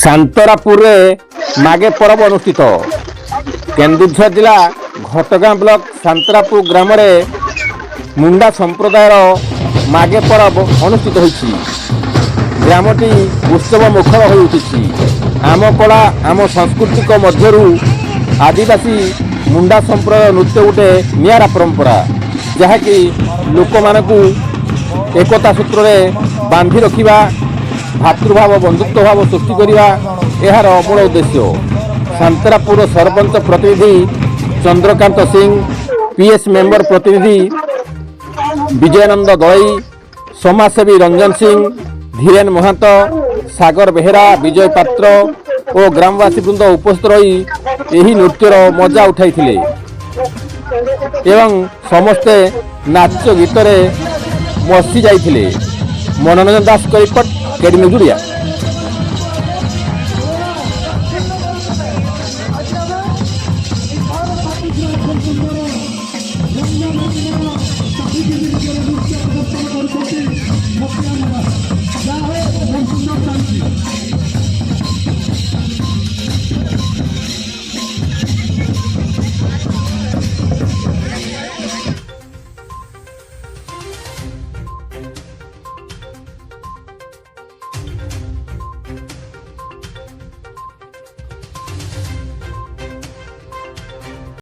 शांतरापुर मागे पर्व अनुष्ठित। केन्दुझर जिला घटगां ब्लॉक शांतरापुर ग्राम मुंडा संप्रदायर मागे पर्व अनुष्ठित होइछि। ग्रामटी उत्सव मुखर हो उठिछि। आम कला आम सांस्कृतिक मध्यरु आदिवासी मुंडा संप्रदाय नृत्य गोटे नियारा परंपरा जहाँकि लोक मानकु एकता सूत्र में बांधि रखिबा, भातृभाव बंधुत्व भाव सृष्टि करवा यार मूल उद्देश्य। शांतरापुर सरपंच प्रतिनिधि चंद्रकांत सिंह, पीएस मेंबर प्रतिनिधि विजयानंद दलई, समाजसेवी रंजन सिंह, धीरेन महातो, सागर बेहेरा, विजय पात्र और ग्रामवासी वृंद उपस्थित रही यही नृत्यर मजा उठाई एवं समस्ते नाच गीत मसी जाइए। मनोरंजन दास का रिपोर्ट केडी न्यूज।